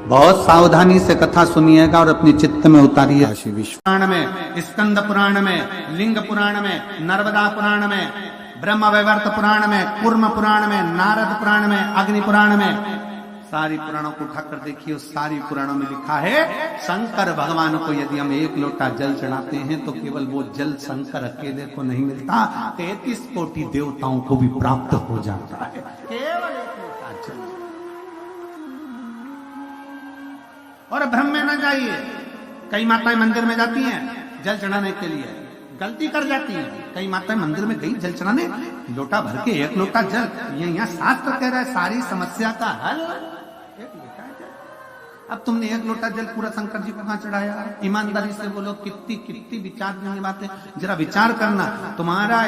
बहुत सावधानी से कथा सुनिएगा और अपने चित्त में उतारिए। पुराण में, स्कंद पुराण में, लिंग पुराण में, नर्मदा पुराण में, ब्रह्म वैवर्त पुराण में, कूर्म पुराण में, नारद पुराण में, अग्नि पुराण में, सारी पुराणों को उठाकर देखिए। उस सारी पुराणों में लिखा है शंकर भगवान को यदि हम एक लोटा जल चढ़ाते हैं तो केवल वो जल शंकर अकेले को नहीं मिलता, 33 कोटि देवताओं को भी प्राप्त हो जाता है। केवल एक लोटा जल। और भ्रम में न जाइए। कई माताएं मंदिर में जाती हैं जल चढ़ाने के लिए, गलती कर जाती हैं। कई माताएं मंदिर में गई जल चढ़ाने, लोटा भर के एक लोटा जल, ये यहाँ शास्त्र कह रहा है सारी समस्या का हल एक लोटा जल। अब तुमने एक लोटा जल पूरा शंकर जी को कहां चढ़ाया? ईमानदारी से बोलो, कितनी कितनी विचार की बातें, जरा विचार करना। तुम्हारा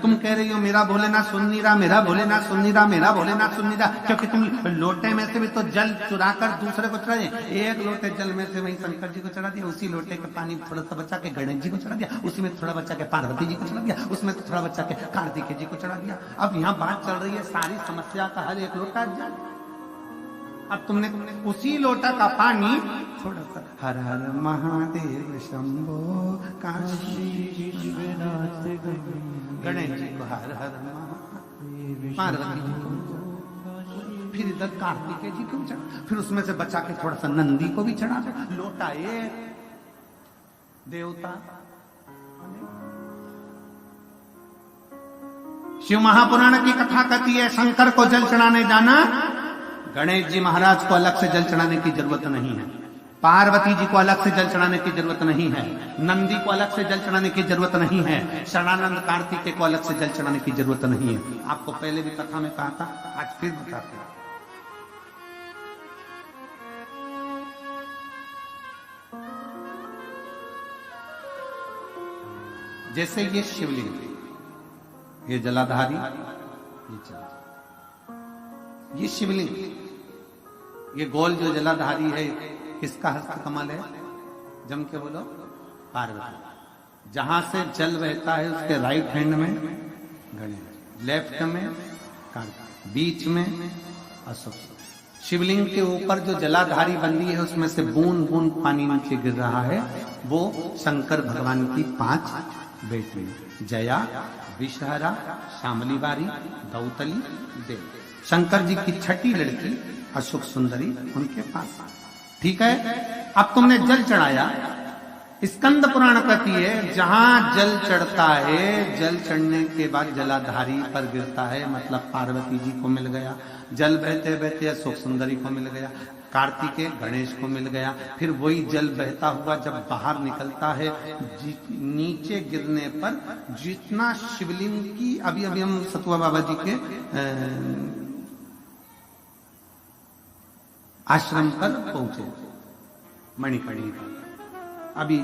तुम कह रही हो मेरा भोलेनाथ सुन नहीं रहा, मेरा भोलेनाथ सुन नहीं रहा, मेरा भोलेनाथ सुन नहीं रहा, क्योंकि तुम लोटे में से भी तो जल चुरा कर दूसरे को चढ़ा दिया। एक लोटे जल में से वही शंकर जी को चढ़ा दिया, उसी लोटे का पानी थोड़ा सा बचा के गणेश जी को चढ़ा दिया, उसी में थोड़ा बचा के पार्वती जी को चढ़ा दिया, उसमें थोड़ा बचा के कार्तिकेय जी को चढ़ा दिया। अब यहाँ बात चल रही है सारी समस्या का हल एक लोटा जल। अब तुमने उसी लोटा का पानी थोड़ा सा हर हर महादेव शंभो काशी विश्वनाथ गणेश जी को हर हर महादेव, पार्वती जी को, फिर इधर कार्तिकेय जी को चढ़ा, फिर उसमें से बचा के थोड़ा सा नंदी को भी चढ़ा दो। लोटा एक देवता। शिव महापुराण की कथा कहती है शंकर को जल चढ़ाने जाना, गणेश जी महाराज को अलग से जल चढ़ाने की जरूरत नहीं है, पार्वती जी को अलग से जल चढ़ाने की जरूरत नहीं है, नंदी को अलग से जल चढ़ाने की जरूरत नहीं है, शरणानंद कार्तिकेय को अलग से जल चढ़ाने की जरूरत नहीं है। आपको पहले भी कथा में कहा था, आज फिर बताते हैं। जैसे ये शिवलिंग, ये जलाधारी, ये शिवलिंग, ये गोल जो जलाधारी है, किसका हस्त कमल है? जम के बोलो, पार्वती। जहां से जल बहता है उसके राइट हैंड में गणेश, लेफ्ट में कार्तिक, बीच में अशोक। शिवलिंग के ऊपर जो जलाधारी बंदी है उसमें से बूंद बूंद पानी नीचे गिर रहा है, वो शंकर भगवान की 5 बेटी, जया, विषहरा, शामली बारी, दौतली, देव। शंकर जी की छठी लड़की अशोक सुंदरी उनके पास। ठीक है, अब तुमने जल चढ़ाया। स्कंद पुराण कहती है जहां जल चढ़ता है, जल चढ़ने के बाद जलाधारी पर गिरता है, मतलब पार्वती जी को मिल गया। जल बहते बहते अशोक सुंदरी को मिल गया, कार्तिकेय गणेश को मिल गया। फिर वही जल बहता हुआ जब बाहर निकलता है, नीचे गिरने पर जितना शिवलिंग की, अभी हम सतुआ बाबा जी के आश्रम पर पहुंचे, मणिकर्णी पर। अभी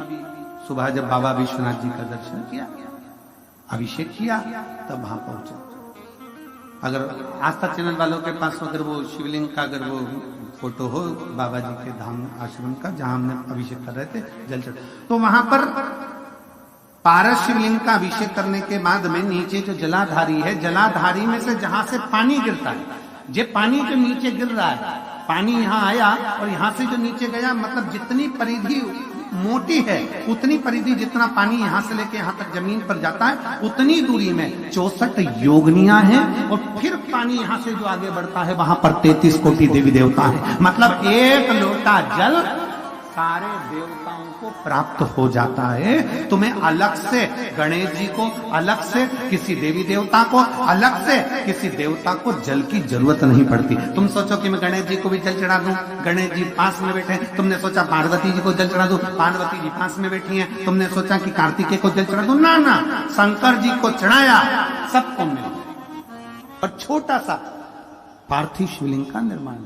सुबह जब बाबा विश्वनाथ जी का दर्शन किया, अभिषेक किया, तब वहां पहुंचे। अगर आस्था चैनल वालों के पास अगर वो शिवलिंग का अगर वो फोटो हो बाबा जी के धाम आश्रम का, जहां हमने अभिषेक कर रहे थे जल चढ़, तो वहां पर पारस शिवलिंग का अभिषेक करने के बाद में नीचे जो जलाधारी है, जलाधारी में से जहां से पानी गिरता है, ये पानी जो नीचे गिर रहा है, पानी यहाँ आया और यहाँ से जो नीचे गया, मतलब जितनी परिधि मोटी है उतनी परिधि, जितना पानी यहाँ से लेके यहाँ तक जमीन पर जाता है, उतनी दूरी में 64 योगनियां हैं। और फिर पानी यहाँ से जो आगे बढ़ता है वहां पर 33 कोटि देवी देवता है। मतलब एक लोटा जल सारे देवताओं को प्राप्त हो जाता है। तुम्हें अलग से गणेश जी को, अलग से किसी देवी देवता को, अलग से किसी देवता को जल की जरूरत नहीं पड़ती। तुम सोचो कि मैं गणेश जी को भी जल चढ़ा दूं, गणेश जी पास में बैठे, तुमने सोचा पार्वती जी को जल चढ़ा दूं, पार्वती जी पास में बैठी हैं, तुमने सोचा कि कार्तिकेय को जल चढ़ा दूं, ना ना, शंकर जी को चढ़ाया, सबको मिला। और छोटा सा पार्थिव शिवलिंग का निर्माण।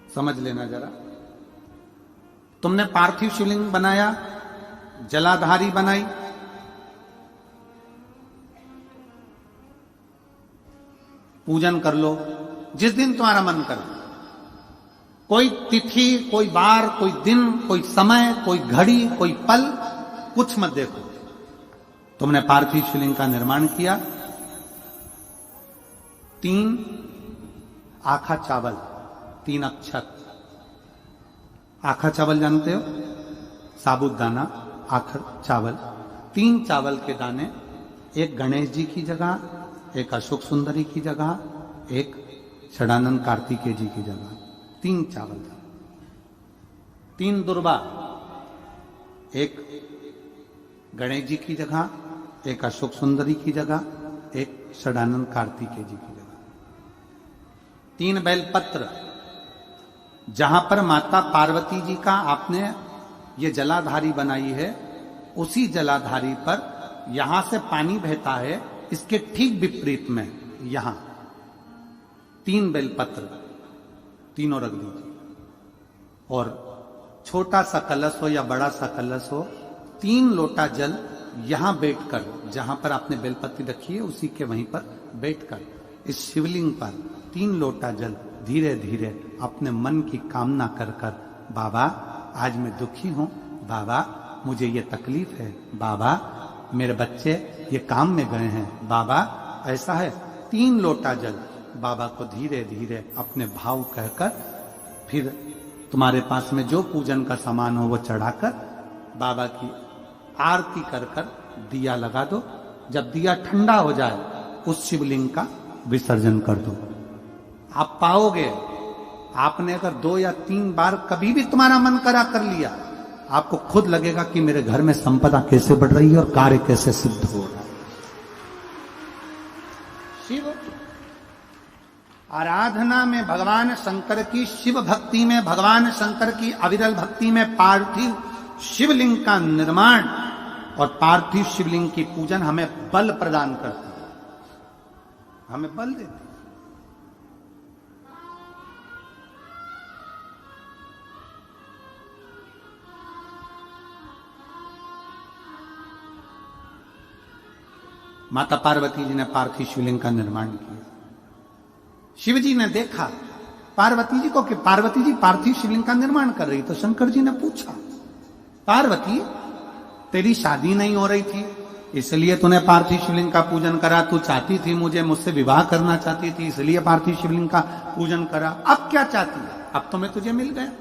समझ लेना जरा, तुमने पार्थिव शिवलिंग बनाया, जलाधारी बनाई, पूजन कर लो जिस दिन तुम्हारा मन करे। कोई तिथि, कोई बार, कोई दिन, कोई समय, कोई घड़ी, कोई पल, कुछ मत देखो। तुमने पार्थिव शिवलिंग का निर्माण किया, 3 आखा चावल, 3 अक्षत। आखा चावल जानते हो, साबुदाना, आखा चावल, 3 चावल के दाने, एक गणेश जी की जगह, एक अशोक सुंदरी की जगह, एक षडानंद कार्तिकेय जी की जगह, 3 चावल, 3 दुर्वा, एक गणेश जी की जगह, एक अशोक सुंदरी की जगह, एक षडानंद कार्तिकेय जी की जगह, 3 बेलपत्र। जहां पर माता पार्वती जी का आपने ये जलाधारी बनाई है, उसी जलाधारी पर यहां से पानी बहता है, इसके ठीक विपरीत में यहां 3 बेलपत्र, तीनों रख दीजिए। और छोटा सा कलश हो या बड़ा सा कलश हो, 3 लोटा जल यहां बैठकर, जहां पर आपने बेलपत्ती रखी है उसी के वहीं पर बैठकर इस शिवलिंग पर 3 लोटा जल धीरे धीरे अपने मन की कामना कर कर, बाबा आज मैं दुखी हूं, बाबा मुझे ये तकलीफ है, बाबा मेरे बच्चे ये काम में गए हैं, बाबा ऐसा है, 3 लोटा जल बाबा को धीरे धीरे अपने भाव कहकर, फिर तुम्हारे पास में जो पूजन का सामान हो वो चढ़ाकर बाबा की आरती कर कर दिया लगा दो। जब दिया ठंडा हो जाए उस शिवलिंग का विसर्जन कर दो। आप पाओगे, आपने अगर 2 या 3 बार कभी भी तुम्हारा मन करा कर लिया, आपको खुद लगेगा कि मेरे घर में संपदा कैसे बढ़ रही है और कार्य कैसे सिद्ध हो रहा है। शिव आराधना में भगवान शंकर की, शिव भक्ति में भगवान शंकर की अविरल भक्ति में पार्थिव शिवलिंग का निर्माण और पार्थिव शिवलिंग की पूजन हमें बल प्रदान करती है, हमें बल देती है। माता पार्वती जी ने पार्थिव शिवलिंग का निर्माण किया। शिव जी ने देखा पार्वती जी को कि पार्वती जी पार्थिव शिवलिंग का निर्माण कर रही, तो शंकर जी ने पूछा, पार्वती तेरी शादी नहीं हो रही थी इसलिए तूने पार्थिव शिवलिंग का पूजन करा, तू चाहती थी मुझसे विवाह करना चाहती थी इसलिए पार्थिव शिवलिंग का पूजन करा, अब क्या चाहती है? अब तो मैं तुझे मिल गया,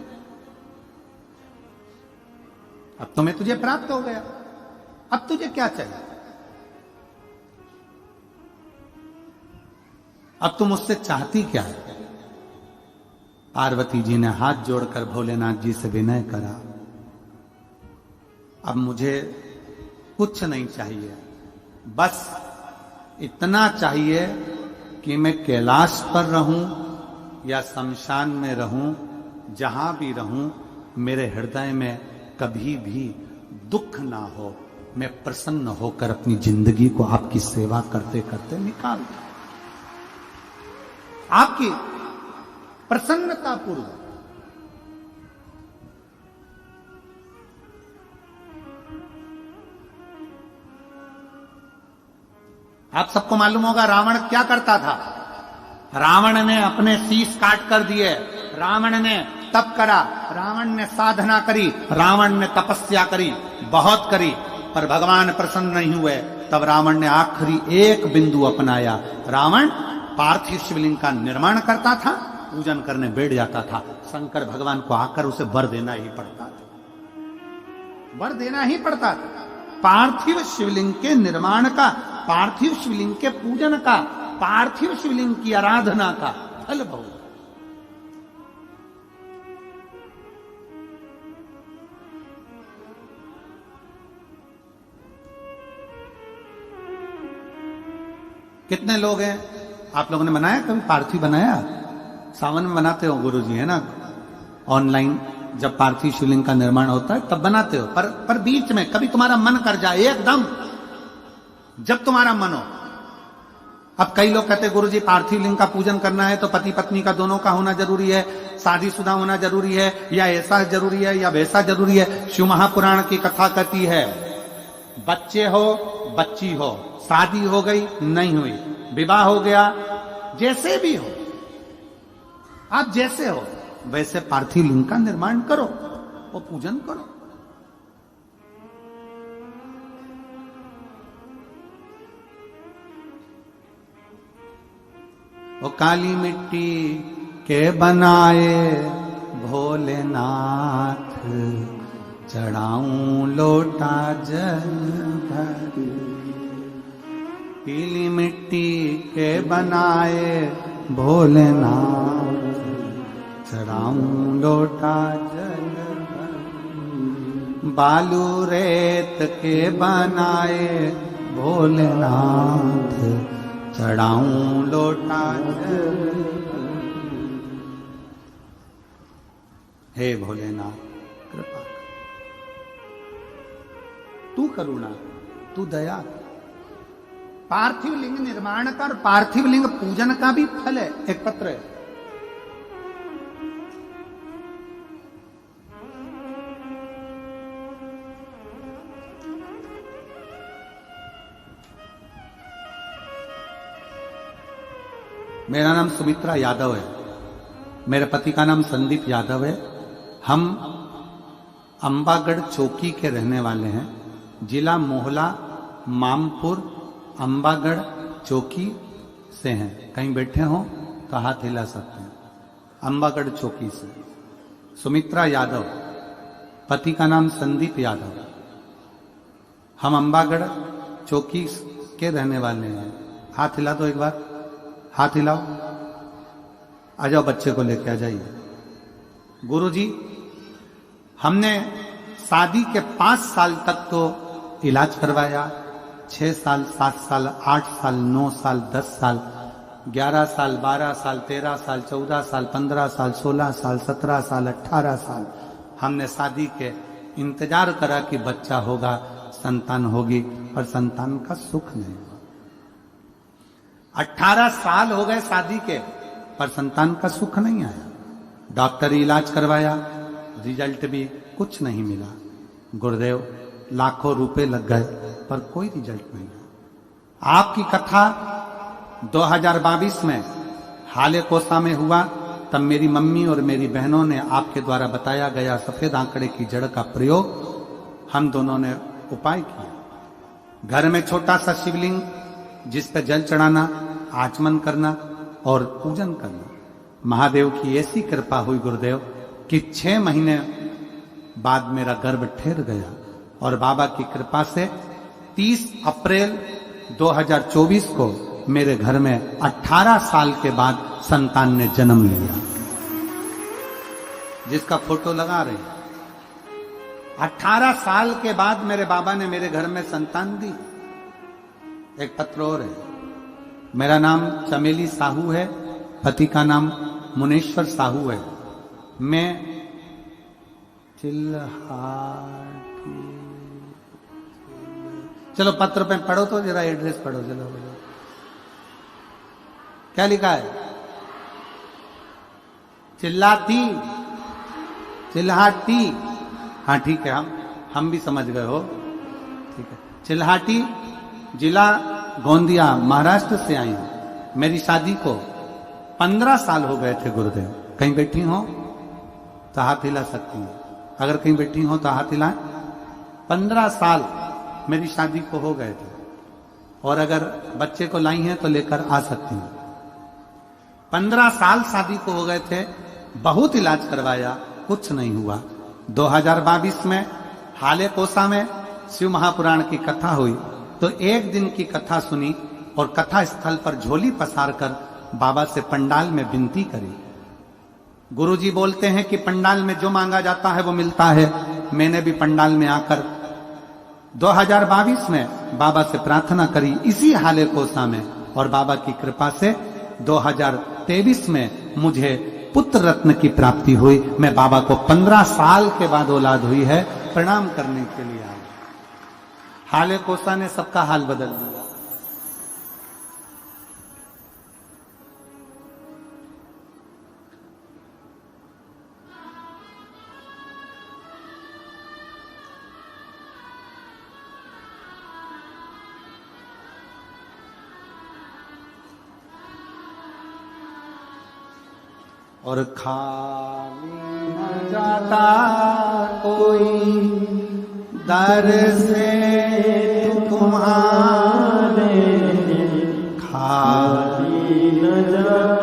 अब तो मैं तुझे प्राप्त हो गया, अब तुझे क्या चाहिए? अब तुम मुझसे चाहती क्या है? पार्वती जी ने हाथ जोड़कर भोलेनाथ जी से विनय करा, अब मुझे कुछ नहीं चाहिए, बस इतना चाहिए कि मैं कैलाश पर रहूं या शमशान में रहूं, जहां भी रहूं मेरे हृदय में कभी भी दुख ना हो, मैं प्रसन्न होकर अपनी जिंदगी को आपकी सेवा करते करते निकाल दूं, आपकी प्रसन्नता पूर्वक। आप सबको मालूम होगा रावण क्या करता था। रावण ने अपने शीश काट कर दिए, रावण ने तप करा, रावण ने साधना करी, रावण ने तपस्या करी, बहुत करी, पर भगवान प्रसन्न नहीं हुए। तब रावण ने आखिरी एक बिंदु अपनाया। रावण पार्थिव शिवलिंग का निर्माण करता था, पूजन करने बैठ जाता था। शंकर भगवान को आकर उसे वर देना ही पड़ता था, वर देना ही पड़ता था। पार्थिव शिवलिंग के निर्माण का, पार्थिव शिवलिंग के पूजन का, पार्थिव शिवलिंग की आराधना का फल बहुत। कितने लोग हैं, आप लोगों ने बनाया कभी पार्थिव? बनाया? सावन में बनाते हो गुरुजी, है ना, ऑनलाइन जब पार्थिव शिवलिंग का निर्माण होता है तब बनाते हो। पर बीच में कभी तुम्हारा मन कर जाए, एकदम जब तुम्हारा मन हो। अब कई लोग कहते हैं गुरुजी पार्थिव लिंग का पूजन करना है तो पति पत्नी का दोनों का होना जरूरी है, शादीशुदा होना जरूरी है, या ऐसा जरूरी है या वैसा जरूरी है। शिव महापुराण की कथा कहती है बच्चे हो बच्ची हो, शादी हो गई नहीं हुई, विवाह हो गया, जैसे भी हो, आप जैसे हो वैसे पार्थिव लिंग का निर्माण करो, वो पूजन करो। वो काली मिट्टी के बनाए भोलेनाथ, चढ़ाऊं लोटा जल भर। पीली मिट्टी के बनाए भोलेनाथ, चढ़ाऊं लोटा जल भर। बालू रेत के बनाए भोलेनाथ, चढ़ाऊं लोटा जल भर। हे भोलेनाथ कृपा, तू करुणा, तू दया। पार्थिव लिंग निर्माण कर, पार्थिव लिंग पूजन का भी फल है। एक पत्र है, मेरा नाम सुमित्रा यादव है, मेरे पति का नाम संदीप यादव है। हम अंबागढ़ चौकी के रहने वाले हैं। जिला मोहला, मामपुर, अंबागढ़ चौकी से हैं। कहीं बैठे हो तो हाथ हिला सकते हैं। अंबागढ़ चौकी से। सुमित्रा यादव, पति का नाम संदीप यादव। हम अंबागढ़ चौकी के रहने वाले हैं। हाथ हिला दो एक बार, हाथ हिलाओ। आ जाओ, बच्चे को लेके आ जाइए। गुरुजी, हमने शादी के 5 साल तक तो इलाज करवाया। 6 साल, 7 साल, 8 साल, 9 साल, 10 साल, 11 साल, 12 साल, 13 साल, 14 साल, 15 साल, 16 साल, 17 साल, 18 साल हमने शादी के इंतजार करा कि बच्चा होगा, संतान होगी, पर संतान का सुख नहीं हुआ। 18 साल हो गए शादी के, पर संतान का सुख नहीं आया। डॉक्टरी इलाज करवाया, रिजल्ट भी कुछ नहीं मिला। गुरुदेव, लाखों रुपए लग गए, पर कोई रिजल्ट नहीं आया। आपकी कथा 2022 में हाले कोसा में हुआ। तब मेरी मम्मी और मेरी बहनों ने आपके द्वारा बताया गया सफेद आंकड़े की जड़ का प्रयोग हम दोनों ने उपाय किया। घर में छोटा सा शिवलिंग, जिस पर जल चढ़ाना, आचमन करना और पूजन करना। महादेव की ऐसी कृपा हुई गुरुदेव कि 6 महीने बाद मेरा गर्भ ठहर गया और बाबा की कृपा से 30 अप्रैल 2024 को मेरे घर में 18 साल के बाद संतान ने जन्म लिया, जिसका फोटो लगा रहे हैं। 18 साल के बाद मेरे बाबा ने मेरे घर में संतान दी। एक पत्र और है, मेरा नाम चमेली साहू है, पति का नाम मुनेश्वर साहू है। मैं चिल्हाटी, चलो पत्र पे पढ़ो तो जरा, एड्रेस पढ़ो। चलो क्या लिखा है? चिल्लाती, चिल्हाटी। हाँ ठीक है, हम भी समझ गए हो। ठीक है, चिल्हाटी, जिला गोंदिया, महाराष्ट्र से आई हूं। मेरी शादी को 15 साल हो गए थे गुरुदेव। कहीं बैठी हो तो हाथ हिला सकती हैं, अगर कहीं बैठी हो तो हाथ हिलाएं। 15 साल मेरी शादी को हो गए थे, और अगर बच्चे को लाई हैं तो लेकर आ सकती हैं। 15 साल शादी को हो गए थे, बहुत इलाज करवाया, कुछ नहीं हुआ। 2022 में हाले कोसा में शिव महापुराण की कथा हुई, तो एक दिन की कथा सुनी और कथा स्थल पर झोली पसार कर बाबा से पंडाल में विनती करी। गुरुजी बोलते हैं कि पंडाल में जो मांगा जाता है वो मिलता है। मैंने भी पंडाल में आकर 2022 में बाबा से प्रार्थना करी इसी हाले कोसा में, और बाबा की कृपा से 2023 में मुझे पुत्र रत्न की प्राप्ति हुई। मैं बाबा को 15 साल के बाद औलाद हुई है, प्रणाम करने के लिए आया। हाले कोसा ने सबका हाल बदल दिया। और खाली न जाता कोई दर से तुम्हारे, खाली न जाता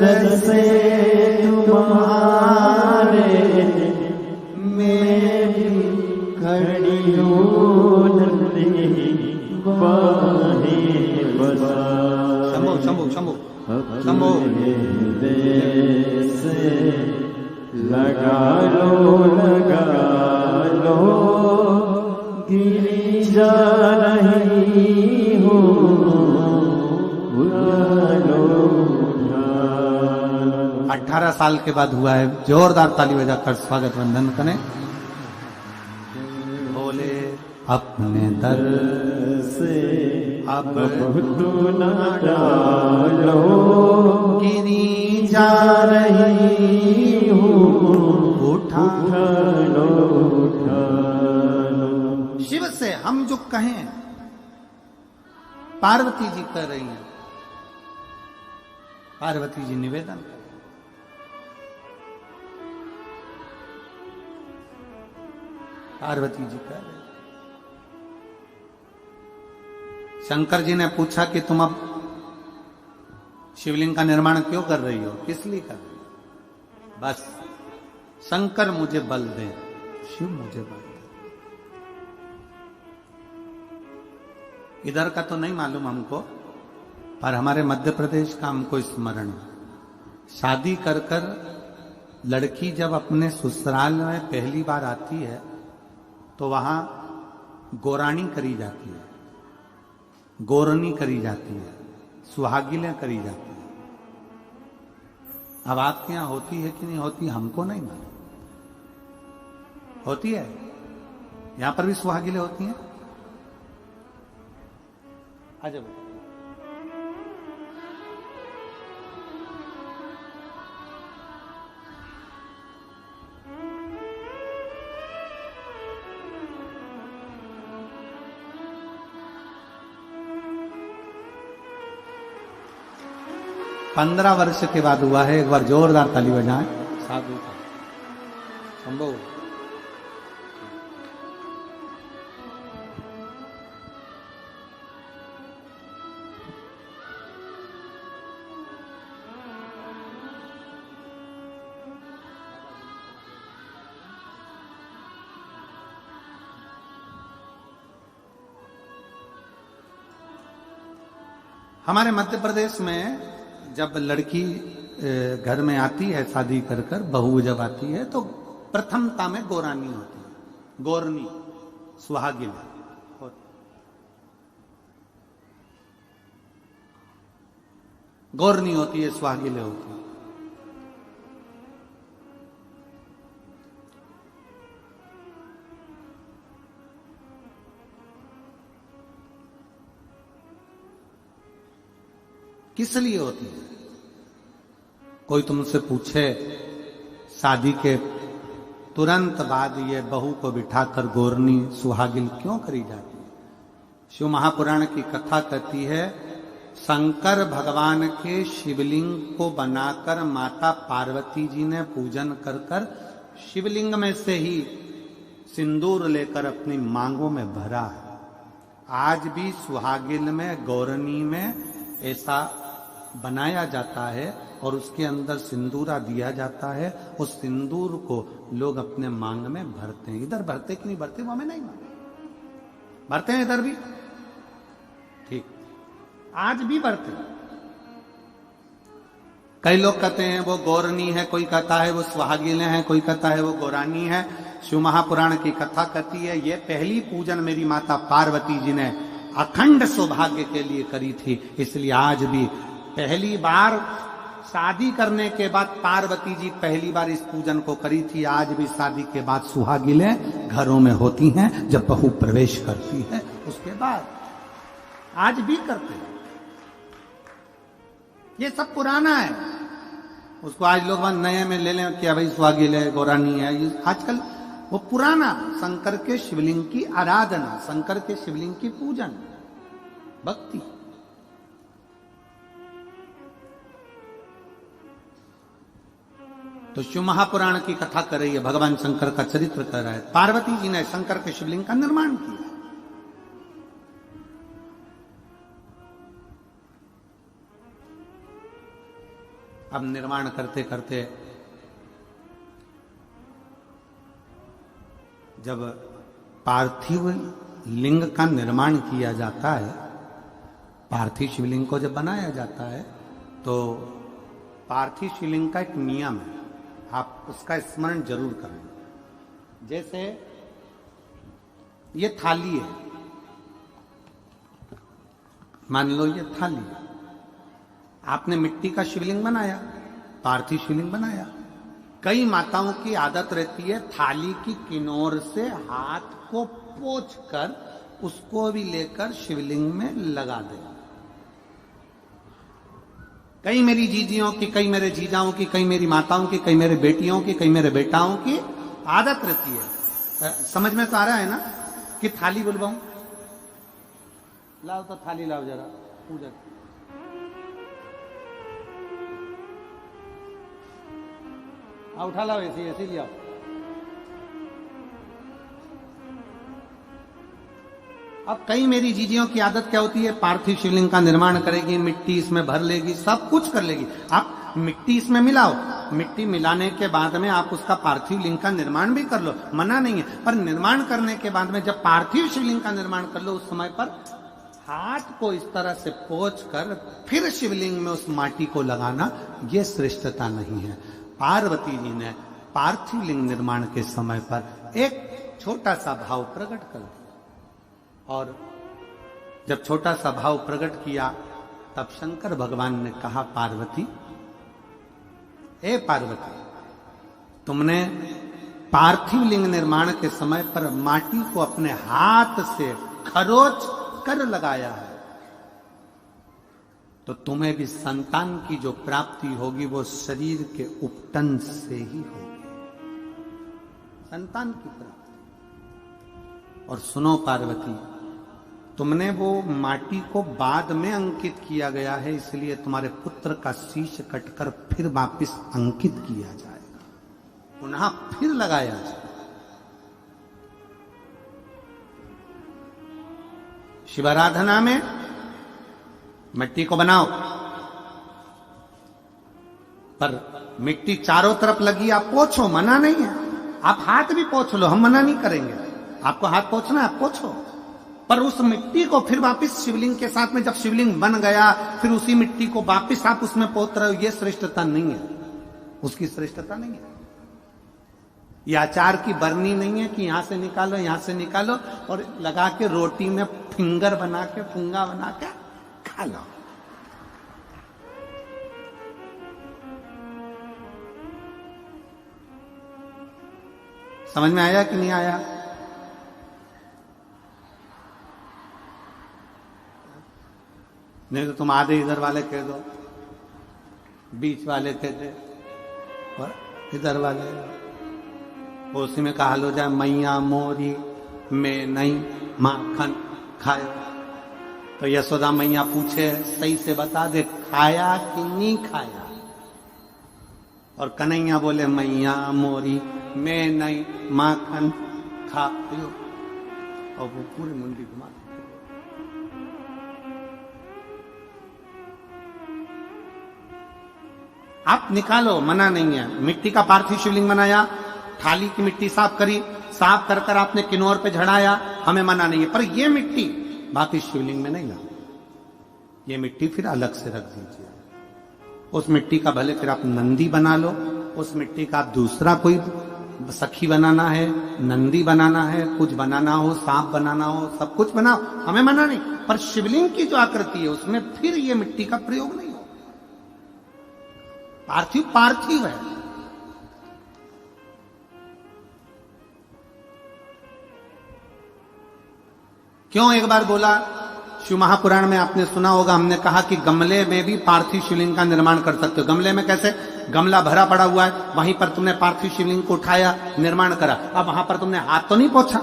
दर से तुम्हारे मैं भी खड़ी हूँ नंदी बाहें बसा। शंभो शंभो शंभो शंभो। से लगा लो गिरी जा रही हूँ उठा लो। 18 साल के बाद हुआ है, जोरदार ताली बजाकर स्वागत वंदन करें। बोले अपने दर से अब तू न डालो गिरी जा रही हूँ उठा लो। शिव से हम जो कहें पार्वती जी कह रही हैं, पार्वती जी निवेदन पार्वती जी कह रहे। शंकर जी ने पूछा कि तुम अब शिवलिंग का निर्माण क्यों कर रही हो, किस लिए कर रही हो? बस शंकर मुझे बल दे, शिव मुझे बल दे। इधर का तो नहीं मालूम हमको, पर हमारे मध्य प्रदेश का हमको स्मरण है। शादी कर कर लड़की जब अपने ससुराल में पहली बार आती है तो वहां गोरानी करी जाती है, गोरनी करी जाती है, सुहागिलें करी जाती है। अब आपके यहां होती है कि नहीं होती हमको नहीं मालूम। होती है, यहां पर भी सुहागिलें होती हैं। आजा बेटा। 15 वर्ष के बाद हुआ है। एक बार जोरदार ताली बजाएं। साधु का संभव। हमारे मध्य प्रदेश में जब लड़की घर में आती है शादी कर कर, बहू जब आती है तो प्रथमता में गोरानी होती है, गोरनी सुहागिन गोरनी होती है, सुहागिलें होती है। किस लिए होती है? कोई तुमसे पूछे शादी के तुरंत बाद ये बहू को बिठाकर गोरनी सुहागिल क्यों करी जाती है? शिव महापुराण की कथा कहती है, शंकर भगवान के शिवलिंग को बनाकर माता पार्वती जी ने पूजन कर कर शिवलिंग में से ही सिंदूर लेकर अपनी मांगों में भरा है। आज भी सुहागिल में, गौरनी में ऐसा बनाया जाता है और उसके अंदर सिंदूरा दिया जाता है। उस सिंदूर को लोग अपने मांग में भरते हैं। इधर भरते कि नहीं भरते वो हमें नहीं मालूम। भरते हैं इधर भी? ठीक, आज भी भरते हैं। कई लोग कहते हैं वो गौरनी है, कोई कहता है वो सुहागिलें हैं, कोई कहता है वो गौरानी है। शिव महापुराण की कथा कहती है ये पहली पूजन मेरी माता पार्वती जी ने अखंड सौभाग्य के लिए करी थी। इसलिए आज भी पहली बार शादी करने के बाद पार्वती जी पहली बार इस पूजन को करी थी। आज भी शादी के बाद सुहागिलें घरों में होती हैं जब बहू प्रवेश करती है, उसके बाद आज भी करते हैं। ये सब पुराना है, उसको आज लोग नए में ले लें कि भाई सुहागिलें गौरानी है। आजकल वो पुराना शंकर के शिवलिंग की आराधना, शंकर के शिवलिंग की पूजन, भक्ति। तो शिव महापुराण की कथा कर रही है, भगवान शंकर का चरित्र कर रहा है। पार्वती जी ने शंकर के शिवलिंग का निर्माण किया। अब निर्माण करते करते जब पार्थिव लिंग का निर्माण किया जाता है, पार्थिव शिवलिंग को जब बनाया जाता है, तो पार्थिव शिवलिंग का एक नियम है, आप उसका स्मरण जरूर करें। जैसे ये थाली है, मान लो ये थाली है, आपने मिट्टी का शिवलिंग बनाया, पार्थिव शिवलिंग बनाया। कई माताओं की आदत रहती है थाली की किनार से हाथ को पोंछकर उसको भी लेकर शिवलिंग में लगा दे। कई मेरी जीजियों की, कई मेरे जीजाओं की, कई मेरी माताओं की, कई मेरे बेटियों की, कई मेरे बेटाओं की आदत रहती है। समझ में तो आ रहा है ना कि थाली बुलवाऊं? लाओ तो थाली लाओ जरा, पूजा उठा लाओ, ऐसी ऐसी लिया। अब कई मेरी जीजियों की आदत क्या होती है, पार्थिव शिवलिंग का निर्माण करेगी, मिट्टी इसमें भर लेगी, सब कुछ कर लेगी। आप मिट्टी इसमें मिलाओ, मिट्टी मिलाने के बाद में आप उसका पार्थिव लिंग का निर्माण भी कर लो, मना नहीं है। पर निर्माण करने के बाद में जब पार्थिव शिवलिंग का निर्माण कर लो, उस समय पर हाथ को इस तरह से पोंछ कर फिर शिवलिंग में उस माटी को लगाना, यह श्रेष्ठता नहीं है। पार्वती जी ने पार्थिव लिंग निर्माण के समय पर एक छोटा सा भाव प्रकट कर दिया, और जब छोटा सा भाव प्रकट किया तब शंकर भगवान ने कहा, पार्वती, हे पार्वती, तुमने पार्थिव लिंग निर्माण के समय पर माटी को अपने हाथ से खरोच कर लगाया है, तो तुम्हें भी संतान की जो प्राप्ति होगी वो शरीर के उपटन से ही होगी, संतान की प्राप्ति। और सुनो पार्वती, तुमने वो माटी को बाद में अंकित किया गया है, इसलिए तुम्हारे पुत्र का शीश कटकर फिर वापिस अंकित किया जाएगा, पुनः फिर लगाया जाएगा। शिवाराधना में मिट्टी को बनाओ, पर मिट्टी चारों तरफ लगी, आप पोंछो, मना नहीं है। आप हाथ भी पोंछ लो, हम मना नहीं करेंगे। आपको हाथ पोंछना है, आप पोंछो, पर उस मिट्टी को फिर वापस शिवलिंग के साथ में, जब शिवलिंग बन गया फिर उसी मिट्टी को वापस आप उसमें पोत रहे हो, ये श्रेष्ठता नहीं है, उसकी श्रेष्ठता नहीं है। ये अचार की बरनी नहीं है कि यहां से निकालो, यहां से निकालो और लगा के रोटी में फिंगर बना के, फुंगा बना के खा लो। समझ में आया कि नहीं आया? नहीं तो तुम आधे इधर वाले कह दो, बीच वाले कह दे और इधर वाले, उसी में कहा लो जाए, मैया मोरी में नहीं माखन खाया। तो यशोदा मैया पूछे, सही से बता दे, खाया कि नहीं खाया? और कन्हैया बोले, मैया मोरी में नहीं माखन खायो, और वो पूरी मुंडी घुमा। आप निकालो, मना नहीं है। मिट्टी का पार्थिव शिवलिंग बनाया, थाली की मिट्टी साफ करी, साफ कर कर आपने किन्नौर पे झड़ाया, हमें मना नहीं है। पर ये मिट्टी बाकी शिवलिंग में नहीं ला, ये मिट्टी फिर अलग से रख दीजिए। उस मिट्टी का भले फिर आप नंदी बना लो, उस मिट्टी का आप दूसरा कोई सखी बनाना है, नंदी बनाना है, कुछ बनाना हो, सांप बनाना हो, सब कुछ बनाओ, हमें मना नहीं। पर शिवलिंग की जो आकृति है उसमें फिर ये मिट्टी का प्रयोग नहीं हो। पार्थिव पार्थिव है। क्यों एक बार बोला, शिव महापुराण में आपने सुना होगा, हमने कहा कि गमले में भी पार्थिव शिवलिंग का निर्माण कर सकते हो। गमले में कैसे? गमला भरा पड़ा हुआ है, वहीं पर तुमने पार्थिव शिवलिंग को उठाया, निर्माण करा। अब वहां पर तुमने हाथ तो नहीं पोंछा,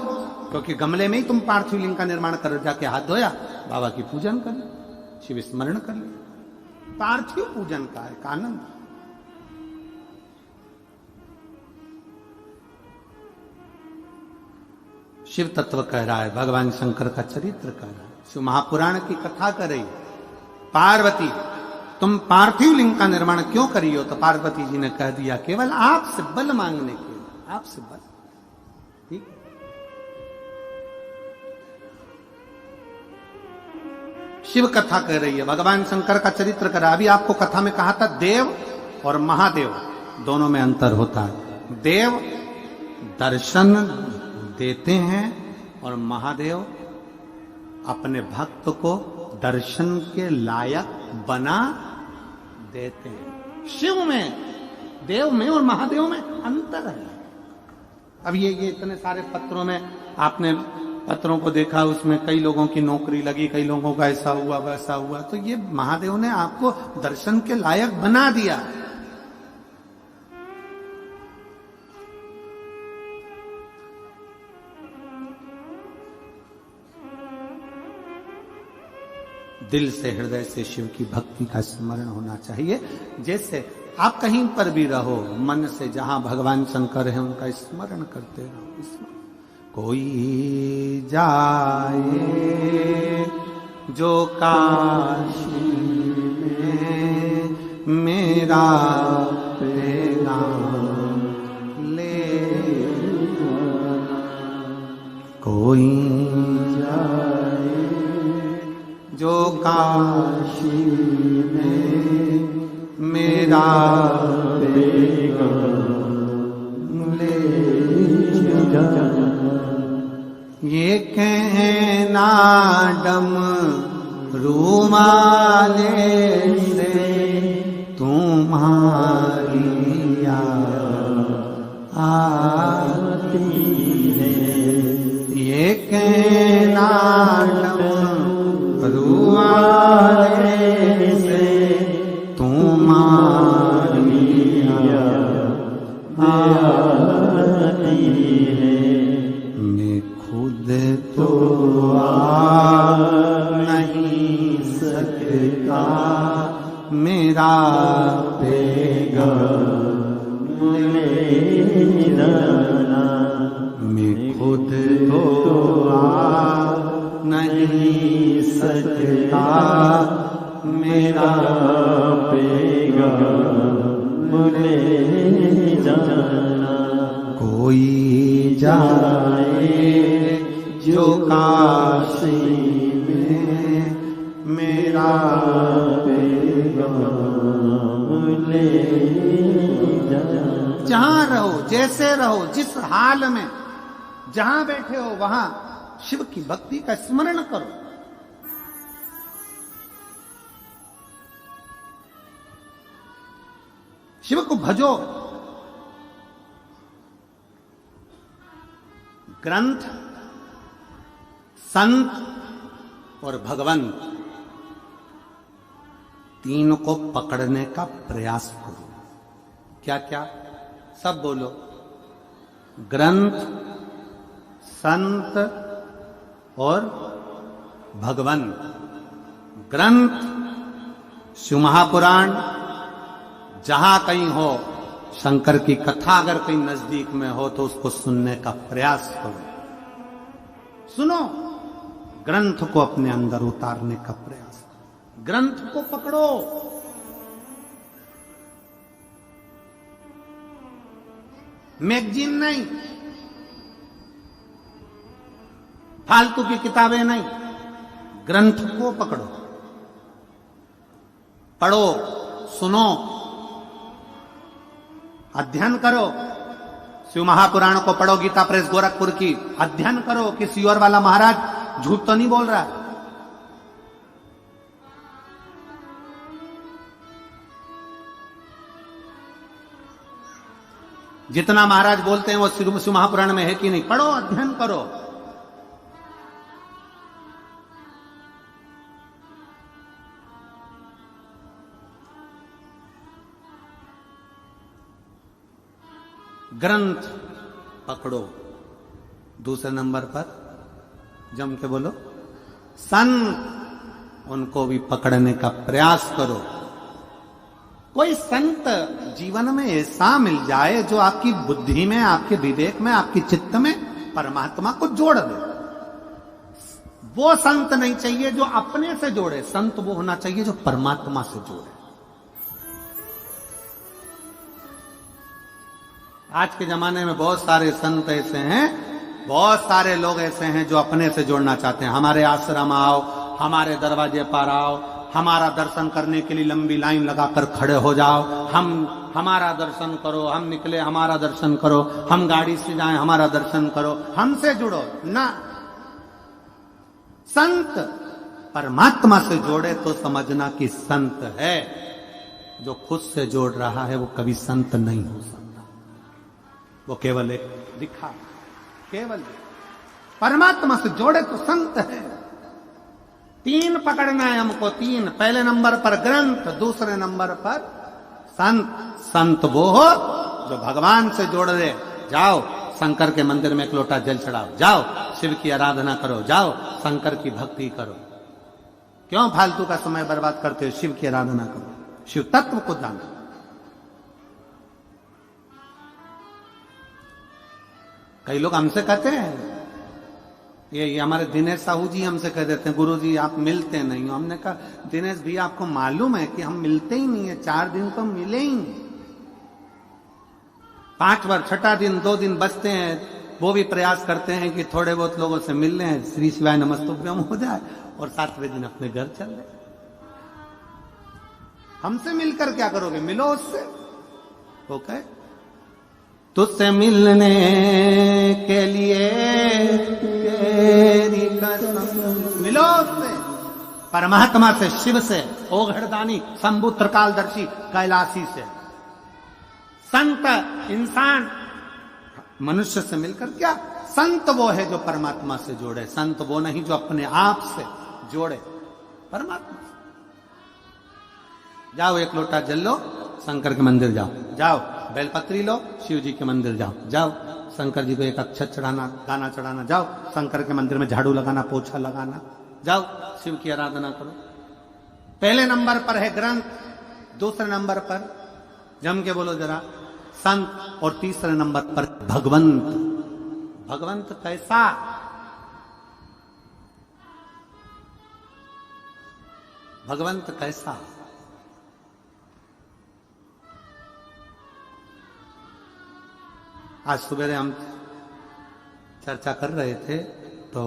क्योंकि गमले में ही तुम पार्थिव लिंग का निर्माण कर, जाके हाथ धोया, बाबा की पूजन कर ली, शिव स्मरण कर ली। पार्थिव पूजन का एक आनंद। शिव तत्व कह रहा है, भगवान शंकर का चरित्र कह रहा है, शिव महापुराण की कथा कर रही। पार्वती तुम पार्थिव लिंग का निर्माण क्यों करी हो? तो पार्वती जी ने कह दिया केवल आपसे बल मांगने के लिए, आपसे बल। ठीक, शिव कथा कह रही है, भगवान शंकर का चरित्र करा। अभी आपको कथा में कहा था देव और महादेव दोनों में अंतर होता है। देव दर्शन देते हैं और महादेव अपने भक्त को दर्शन के लायक बना देते हैं। शिव में, देव में और महादेव में अंतर है। अब ये इतने सारे पत्रों में आपने पत्रों को देखा, उसमें कई लोगों की नौकरी लगी, कई लोगों का ऐसा हुआ वैसा हुआ, तो ये महादेव ने आपको दर्शन के लायक बना दिया। दिल से, हृदय से शिव की भक्ति का स्मरण होना चाहिए। जैसे आप कहीं पर भी रहो, मन से जहां भगवान शंकर है उनका स्मरण करते रहो। कोई जाए जो काशी में मेरा पैगाम ले, कोई जाए जो काशी में मेरा पैगाम ले जा। ये कहना डम रूमाले से तुम्हारी आती है, ये कहना डम रूमाले से तुम्हारी आती है। मैं खुद तो आ नहीं सकता, मेरा पैगाम ले जाना। मैं खुद तो आ नहीं सकता, मेरा पैगाम ले जाना। कोई जाए जो काशी में मेरा पैगाम ले जाना। जहां रहो, जैसे रहो, जिस हाल में जहां बैठे हो वहां शिव की भक्ति का स्मरण करो। शिव को भजो। ग्रंथ, संत और भगवंत तीन को पकड़ने का प्रयास करो। क्या क्या? सब बोलो। ग्रंथ, संत और भगवंत। ग्रंथ, शिव महापुराण, जहां कहीं हो शंकर की कथा अगर कहीं नजदीक में हो तो उसको सुनने का प्रयास करो। सुनो, ग्रंथ को अपने अंदर उतारने का प्रयास करो। ग्रंथ को पकड़ो। मैगजीन नहीं, फालतू की किताबें नहीं, ग्रंथ को पकड़ो, पढ़ो, सुनो, अध्ययन करो। शिव महापुराण को पढ़ो, गीता प्रेस गोरखपुर की, अध्ययन करो। किसी और वाला महाराज झूठ तो नहीं बोल रहा है। जितना महाराज बोलते हैं वो शिव महापुराण में है कि नहीं? पढ़ो, अध्ययन करो। ग्रंथ पकड़ो। दूसरे नंबर पर जम के बोलो संत, उनको भी पकड़ने का प्रयास करो। कोई संत जीवन में ऐसा मिल जाए जो आपकी बुद्धि में, आपके विवेक में, आपकी चित्त में परमात्मा को जोड़ दे। वो संत नहीं चाहिए जो अपने से जोड़े, संत वो होना चाहिए जो परमात्मा से जोड़े। आज के जमाने में बहुत सारे संत ऐसे हैं, बहुत सारे लोग ऐसे हैं जो अपने से जोड़ना चाहते हैं। हमारे आश्रम आओ, हमारे दरवाजे पर आओ, हमारा दर्शन करने के लिए लंबी लाइन लगाकर खड़े हो जाओ, हमारा दर्शन करो, हम निकले हमारा दर्शन करो, हम गाड़ी से जाएं हमारा दर्शन करो, हमसे जुड़ो ना। संत परमात्मा से जोड़े तो समझना कि संत है। जो खुद से जोड़ रहा है वो कभी संत नहीं हो सकता, वो केवल एक दिखा, केवल परमात्मा से जोड़े तो संत है। 3 पकड़ना है हमको, 3। पहले नंबर पर ग्रंथ, दूसरे नंबर पर संत। संत वो हो जो भगवान से जोड़ दे। जाओ शंकर के मंदिर में 1 लोटा जल चढ़ाओ, जाओ शिव की आराधना करो, जाओ शंकर की भक्ति करो। क्यों फालतू का समय बर्बाद करते हो? शिव की आराधना करो, शिव तत्व को जानो। कई लोग हमसे कहते हैं, ये हमारे दिनेश साहू जी हमसे कह देते हैं, गुरु जी आप मिलते नहीं हो। हमने कहा दिनेश भैया आपको मालूम है कि हम मिलते ही नहीं है, 4 दिन तो मिले ही नहीं। 5 बार 6ठा दिन 2 दिन बचते हैं, वो भी प्रयास करते हैं कि थोड़े बहुत लोगों से मिल लें, श्री शिवाय नमस्तुभ्यम हो जाए और 7वें दिन अपने घर चल रहे। हमसे मिलकर क्या करोगे? मिलो उससे। ओके, तुझसे मिलने के लिए तेरी कसम। मिलो उससे, परमात्मा से, शिव से, ओघड़दानी, शंभु त्रिकालदर्शी, कैलाशी से। संत इंसान मनुष्य से मिलकर क्या? संत वो है जो परमात्मा से जोड़े, संत वो नहीं जो अपने आप से जोड़े परमात्मा। जाओ 1 लोटा जल लो, शंकर के मंदिर जाओ, जाओ बेलपत्री लो, शिव जी के मंदिर जाओ, जाओ शंकर जी को 1 अक्षत चढ़ाना, गाना चढ़ाना, जाओ शंकर के मंदिर में झाड़ू लगाना, पोछा लगाना, जाओ शिव की आराधना करो। पहले नंबर पर है ग्रंथ, दूसरे नंबर पर जम के बोलो जरा संत, और तीसरे नंबर पर भगवंत। भगवंत कैसा? भगवंत कैसा? आज सुबह हम चर्चा कर रहे थे तो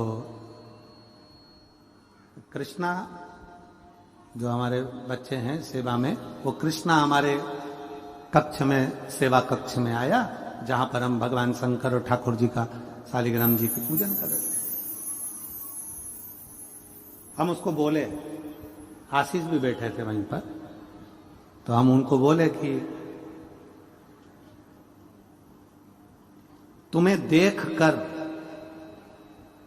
कृष्णा जो हमारे बच्चे हैं सेवा में, वो कृष्णा हमारे कक्ष में, सेवा कक्ष में आया, जहां पर हम भगवान शंकर और ठाकुर जी का, शालिग्राम जी की पूजन कर रहे थे। हम उसको बोले, आशीष भी बैठे थे वहीं पर, तो हम उनको बोले कि तुम्हें देखकर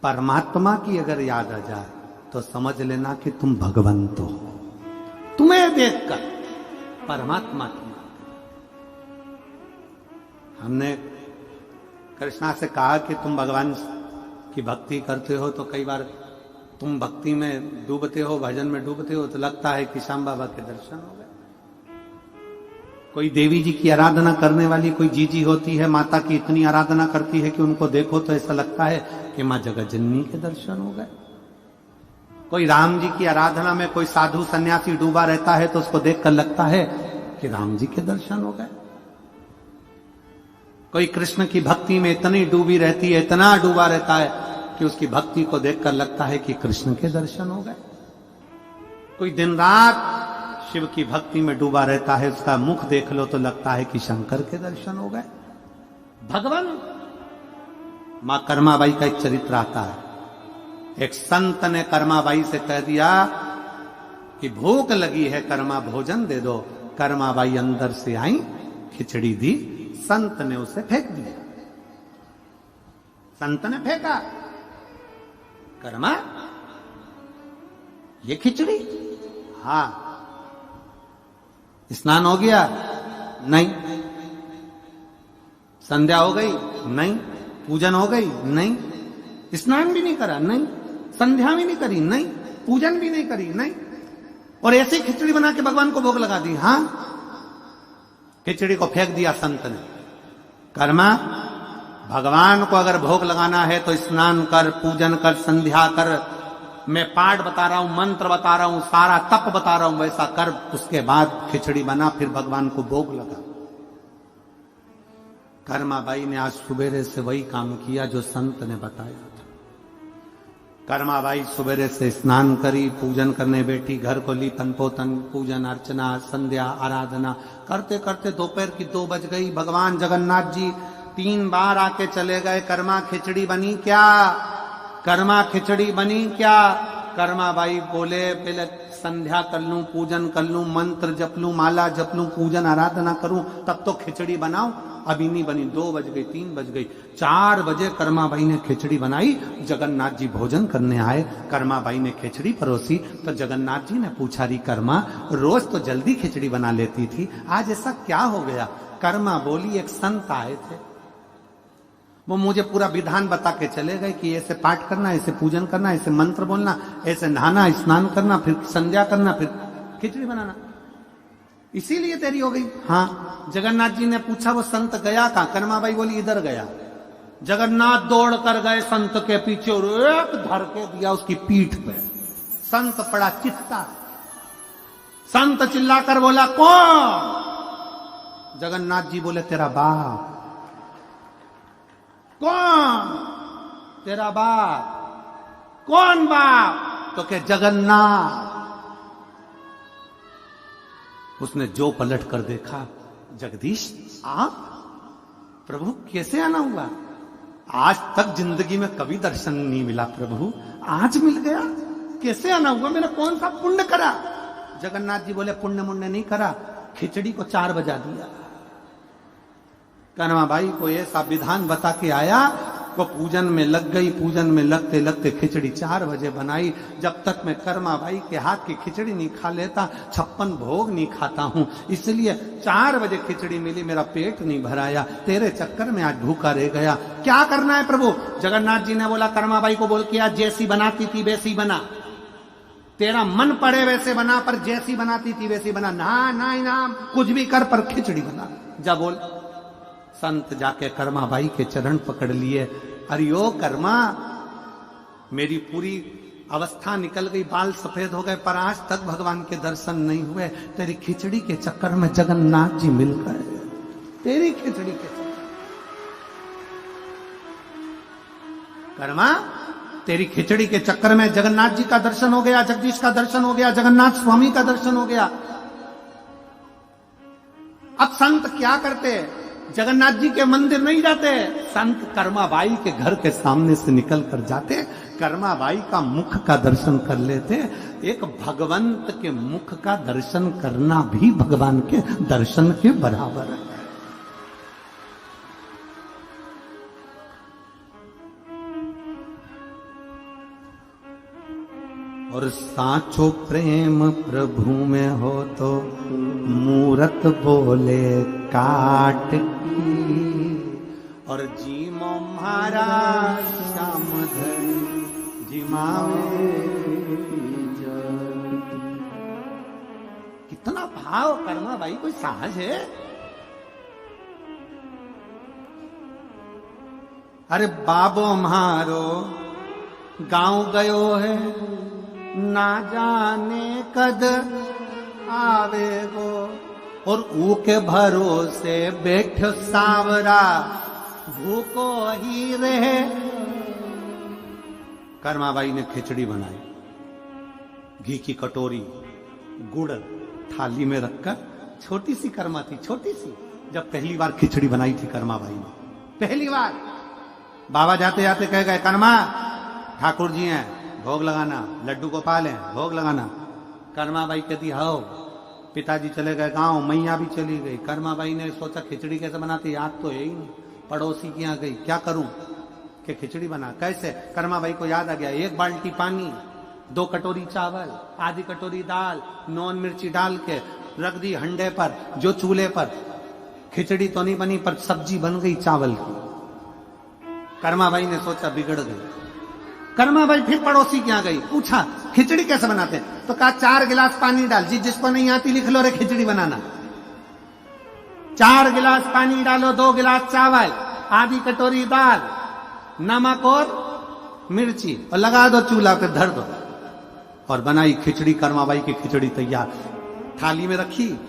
परमात्मा की अगर याद आ जाए तो समझ लेना कि तुम भगवंत हो। तुम्हें देखकर परमात्मा की। हमने कृष्णा से कहा कि तुम भगवान की भक्ति करते हो तो कई बार तुम भक्ति में डूबते हो, भजन में डूबते हो, तो लगता है कि श्याम बाबा के दर्शन हो गए। कोई देवी जी की आराधना करने वाली कोई जीजी होती है, माता की इतनी आराधना करती है कि उनको देखो तो ऐसा लगता है कि मां जगत जननी के दर्शन हो गए। कोई राम जी की आराधना में कोई साधु सन्यासी डूबा रहता है तो उसको देखकर लगता है कि राम जी के दर्शन हो गए। कोई कृष्ण की भक्ति में इतनी डूबी रहती है, इतना डूबा रहता है कि उसकी भक्ति को देखकर लगता है कि कृष्ण के दर्शन हो गए। कोई दिन रात शिव की भक्ति में डूबा रहता है, उसका मुख देख लो तो लगता है कि शंकर के दर्शन हो गए। भगवान मां कर्माबाई का एक चरित्र आता है। एक संत ने कर्माबाई से कह दिया कि भूख लगी है, कर्मा भोजन दे दो। कर्माबाई अंदर से आई, खिचड़ी दी, संत ने उसे फेंक दिया। संत ने फेंका, कर्मा ये खिचड़ी? हाँ। स्नान हो गया? नहीं। संध्या हो गई? नहीं। पूजन हो गई? नहीं। स्नान भी नहीं करा? नहीं। संध्या भी नहीं करी? नहीं। पूजन भी नहीं करी? नहीं। और ऐसी खिचड़ी बना के भगवान को भोग लगा दी? हाँ। खिचड़ी को फेंक दिया संत ने। कर्मा, भगवान को अगर भोग लगाना है तो स्नान कर, पूजन कर, संध्या कर, मैं पाठ बता रहा हूं, मंत्र बता रहा हूं, सारा तप बता रहा हूं, वैसा कर। उसके बाद खिचड़ी बना, फिर भगवान को भोग लगा। कर्माबाई ने आज सुबेरे से वही काम किया जो संत ने बताया था। कर्माबाई सुबेरे से स्नान करी, पूजन करने बैठी, घर को लीपन पोतन, पूजन अर्चना, संध्या आराधना करते करते दोपहर की 2 बज गई। भगवान जगन्नाथ जी 3 बार आके चले गए। कर्मा खिचड़ी बनी क्या? कर्मा खिचड़ी बनी क्या? कर्माबाई बोले पहले संध्या कर लूं, पूजन कर लूं, मंत्र जप लूं, माला जप लूं, पूजन आराधना करूं, तब तो खिचड़ी बनाऊं। अभी नहीं बनी। 2 बज गई, 3 बज गई, 4 बजे कर्माबाई ने खिचड़ी बनाई। जगन्नाथ जी भोजन करने आए। कर्माबाई ने खिचड़ी परोसी तो जगन्नाथ जी ने पूछा, री कर्मा, रोज तो जल्दी खिचड़ी बना लेती थी, आज ऐसा क्या हो गया? कर्मा बोली, एक संत आए थे, वो मुझे पूरा विधान बता के चले गए कि ऐसे पाठ करना, ऐसे पूजन करना, ऐसे मंत्र बोलना, ऐसे नहाना, स्नान करना, फिर संध्या करना, फिर खिचड़ी बनाना, इसीलिए तेरी हो गई। हाँ। जगन्नाथ जी ने पूछा, वो संत गया कहां? कर्माबाई बोली, इधर गया। जगन्नाथ दौड़ कर गए संत के पीछे और एक धर के दिया उसकी पीठ पे। संत पड़ा चित्ता। संत चिल्लाकर बोला, कौन? जगन्नाथ जी बोले, तेरा बाप। कौन? तेरा बाप। कौन बाप? तो क्या? जगन्नाथ। उसने जो पलट कर देखा, जगदीश आप? प्रभु कैसे आना हुआ? आज तक जिंदगी में कभी दर्शन नहीं मिला प्रभु, आज मिल गया। कैसे आना हुआ? मैंने कौन सा पुण्य करा? जगन्नाथ जी बोले, पुण्य मुण्य नहीं करा, खिचड़ी को 4 बजा दिया। कर्माबाई को ऐसा विधान बता के आया, वो पूजन में लग गई। पूजन में लगते लगते खिचड़ी 4 बजे बनाई। जब तक मैं कर्माबाई के हाथ की खिचड़ी नहीं खा लेता, 56 भोग नहीं खाता हूं, इसलिए 4 बजे खिचड़ी मिली, मेरा पेट नहीं भराया। तेरे चक्कर में आज भूखा रह गया। क्या करना है प्रभु? जगन्नाथ जी ने बोला, कर्माबाई को बोल के आज जैसी बनाती थी वैसी बना, तेरा मन पड़े वैसे बना, पर जैसी बनाती थी वैसी बना। ना ना इनाम कुछ भी कर, पर खिचड़ी बना। जा बोल। संत जाके कर्माबाई के चरण पकड़ लिए। अरे ओ कर्मा, मेरी पूरी अवस्था निकल गई, बाल सफेद हो गए, पर आज तक भगवान के दर्शन नहीं हुए। तेरी खिचड़ी के चक्कर में जगन्नाथ जी मिल गए। तेरी खिचड़ी के चक्कर। कर्मा, तेरी खिचड़ी के चक्कर में जगन्नाथ जी का दर्शन हो गया, जगदीश का दर्शन हो गया, जगन्नाथ स्वामी का दर्शन हो गया। अब संत क्या करते? जगन्नाथ जी के मंदिर नहीं जाते, संत कर्माबाई के घर के सामने से निकल कर जाते, कर्माबाई का मुख का दर्शन कर लेते। एक भगवंत के मुख का दर्शन करना भी भगवान के दर्शन के बराबर है। और साचो प्रेम प्रभु में हो तो मूरत बोले काट की, और जीमो महाराज श्याम धनी जिमावे। कितना भाव कर्माबाई, कोई साहस है? अरे बाबो म्हारो गांव गयो है, ना जाने कद आवेगो, और ऊके भरोसे बैठो सावरा, भूको ही रहे। कर्माबाई ने खिचड़ी बनाई, घी की कटोरी, गुड़ थाली में रखकर। छोटी सी कर्मा थी, छोटी सी, जब पहली बार खिचड़ी बनाई थी कर्माबाई ने, पहली बार। बाबा जाते जाते कह गए, कर्मा ठाकुर जी हैं, भोग लगाना, लड्डू गोपाल है, भोग लगाना। कर्माबाई कहती, हाओ। पिताजी चले गए गांव, मैया भी चली गई। कर्माबाई ने सोचा खिचड़ी कैसे बनाती, याद तो है ही नहीं। पड़ोसी के यहाँ गई, क्या करूं कि खिचड़ी बना, कैसे? कर्माबाई को याद आ गया, 1 बाल्टी पानी, 2 कटोरी चावल, आधी कटोरी दाल, नॉन मिर्ची डाल के रख दी हंडे पर, जो चूल्हे पर। खिचड़ी तो नहीं बनी, पर सब्जी बन गई चावल की। कर्माबाई ने सोचा बिगड़ गई। कर्माबाई फिर पड़ोसी के यहाँ गई, पूछा खिचड़ी कैसे बनाते? तो कहा 4 गिलास पानी डाल, जिसको नहीं आती लिख लो रे खिचड़ी बनाना। 4 गिलास पानी डालो, 2 गिलास चावल, आधी कटोरी दाल, नमक और मिर्ची, और लगा दो चूल्हा पे, धर दो, और बनाई खिचड़ी। कर्माबाई की खिचड़ी तैयार, थाली में रखी।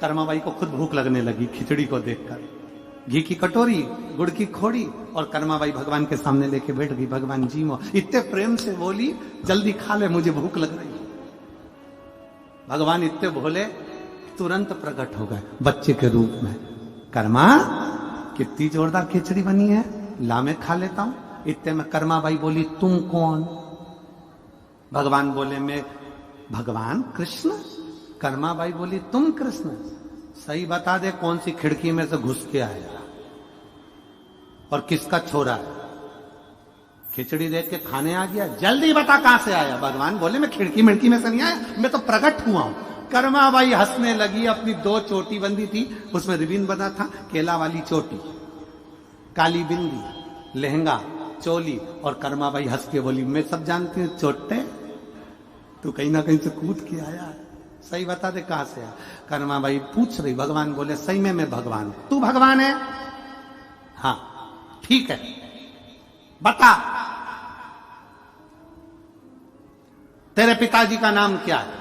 कर्माबाई को खुद भूख लगने लगी खिचड़ी को देखकर। घी की कटोरी, गुड़ की खोड़ी, और कर्माबाई भगवान के सामने लेके बैठ गई। भगवान जी मो इतने प्रेम से बोली, जल्दी खा ले, मुझे भूख लग रही है। भगवान इतने भोले, तुरंत प्रकट हो गए बच्चे के रूप में। कर्मा, कितनी जोरदार खिचड़ी बनी है, ला मैं खा लेता हूं। इतने में कर्माबाई बोली, तुम कौन? भगवान बोले, मैं भगवान कृष्ण। कर्माबाई बोली, तुम कृष्ण? सही बता दे, कौन सी खिड़की में से घुस के आया और किसका छोरा है? खिचड़ी देख के खाने आ गया, जल्दी बता कहां से आया। भगवान बोले, मैं खिड़की मिड़की में से नहीं आया, मैं तो प्रकट हुआ हूं। कर्माबाई हंसने लगी, अपनी 2 चोटी बंदी थी, उसमें रिबिन बना था, केला वाली चोटी, काली बिंदी, लहंगा, चोली, और कर्माबाई हंस के बोली, मैं सब जानती हूँ चोटे, तू कहीं ना कहीं से कूद के आया, सही बता दे कहां से आया। कर्माबाई पूछ रही, भगवान बोले, सही में मैं भगवान हूं। तू भगवान है? हाँ, ठीक है, बता तेरे पिताजी का नाम क्या है?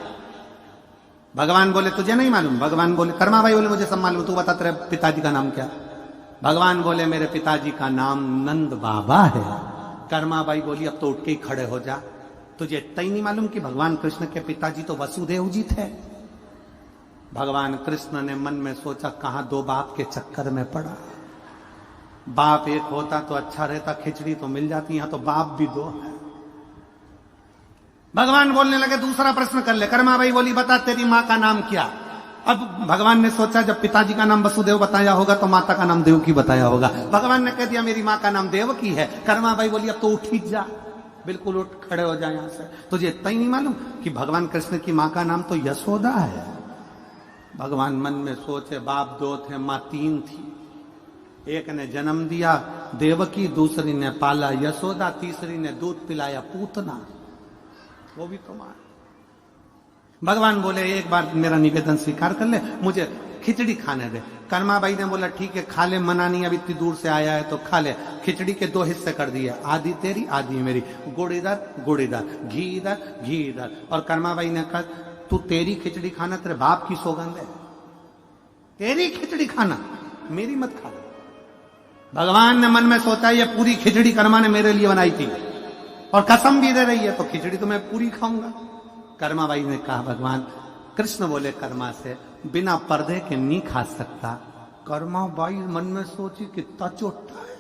भगवान बोले, तुझे नहीं मालूम? भगवान बोले, कर्माबाई बोले, मुझे सब मालूम, तू बता तेरे पिताजी का नाम क्या? भगवान बोले, मेरे पिताजी का नाम नंद बाबा है। कर्माबाई बोली, अब तो उठ के ही खड़े हो जा, तुझे इतना ही नहीं मालूम कि भगवान कृष्ण के पिताजी तो वसुदेव जी थे? भगवान कृष्ण ने मन में सोचा, कहां 2 बाप के चक्कर में पड़ा। बाप एक होता तो अच्छा रहता, खिचड़ी तो मिल जाती, यहां तो बाप भी 2 है। भगवान बोलने लगे, दूसरा प्रश्न कर ले। कर्माबाई बोली, बता तेरी मां का नाम क्या? अब भगवान ने सोचा, जब पिताजी का नाम वसुदेव बताया होगा तो माता का नाम देवकी बताया होगा। भगवान ने कह दिया, मेरी मां का नाम देवकी है। कर्माबाई बोली, अब तो उठ ही जा, बिल्कुल उठ खड़े हो जाए यहां से। तुझे इतना ही नहीं मालूम कि भगवान कृष्ण की मां का नाम तो यशोदा है? भगवान मन में सोचे, बाप 2 थे, मां 3 थी। एक ने जन्म दिया देवकी, दूसरी ने पाला यशोदा, तीसरी ने दूध पिलाया पूतना, वो भी तो मां। भगवान बोले, एक बार मेरा निवेदन स्वीकार कर ले, मुझे खिचड़ी खाने दे। कर्माबाई ने बोला, ठीक है खा ले, मना नहीं, अब इतनी दूर से आया है तो खा ले। खिचड़ी के 2 हिस्से कर दिए, आधी तेरी आधी मेरी, गुड़ इधर गुड़ इधर, घी इधर घी इधर। और कर्माबाई ने कहा, तू तेरी खिचड़ी खाना, तेरे बाप की सौगंध है, तेरी खिचड़ी खाना, मेरी मत खा। भगवान ने मन में सोचा, ये पूरी खिचड़ी कर्मा ने मेरे लिए बनाई थी और कसम भी दे रही है, तो खिचड़ी तो मैं पूरी खाऊंगा। कर्माबाई ने कहा, भगवान कृष्ण बोले कर्मा से, बिना पर्दे के नहीं खा सकता। कर्माबाई मन में सोची, कितना चोटा है,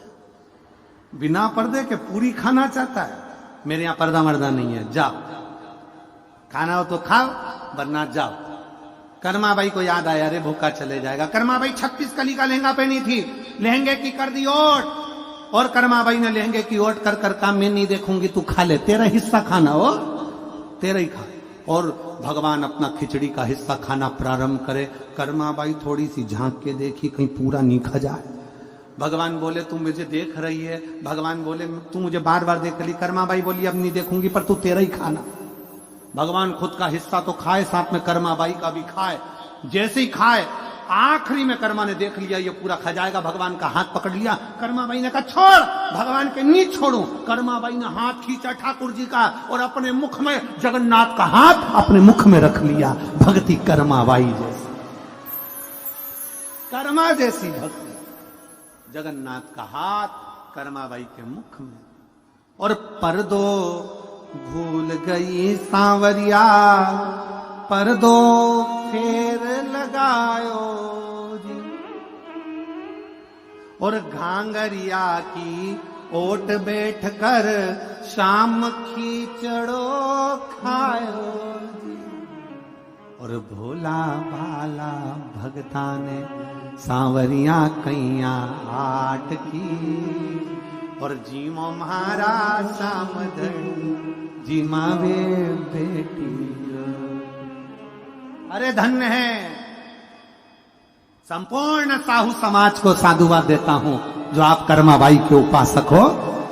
बिना पर्दे के पूरी खाना चाहता है। मेरे यहां पर्दा मर्दा नहीं है, जाओ, खाना हो तो खाओ, वरना जाओ। कर्माबाई को याद आया, अरे भूखा चले जाएगा। कर्माबाई 36 कली का लहंगा पहनी थी, लहंगे की कर दी ओट, और कर्माबाई ने लहंगे की ओट कर कर कहा, मैं नहीं देखूंगी, तू खा ले, तेरा हिस्सा खाना हो, तेरा ही खा। और भगवान अपना खिचड़ी का हिस्सा खाना प्रारंभ करे। कर्माबाई थोड़ी सी झांक के देखी, कहीं पूरा नहीं खा जाए। भगवान बोले, तू मुझे देख रही है? भगवान बोले, तू मुझे बार बार देख रही। कर्माबाई बोली, अब नहीं देखूंगी, पर तू तेरा ही खाना। भगवान खुद का हिस्सा तो खाए, साथ में कर्माबाई का भी खाए। जैसे ही खाए, आखिरी में कर्मा ने देख लिया ये पूरा खा जाएगा, भगवान का हाथ पकड़ लिया। कर्माबाई ने कहा, छोड़। भगवान के नहीं छोड़ू। कर्माबाई ने हाथ खींचा ठाकुर जी का और अपने मुख में जगन्नाथ का हाथ अपने मुख में रख लिया। भक्ति कर्माबाई जैसी, कर्मा जैसी भक्ति, जगन्नाथ का हाथ कर्माबाई के मुख में। और पर्दो भूल गई सांवरिया, पर्दो फेर लगायो जी, और घांगरिया की ओट बैठ कर शाम खींचड़ो खायो जी। और भोला भाला भगता ने सांवरिया कैया आट की, और जीमो महाराज शाम धड़ी जीमा वे बेटी। अरे धन्य है, संपूर्ण साहू समाज को साधुवाद देता हूं जो आप कर्माबाई के उपासक हो,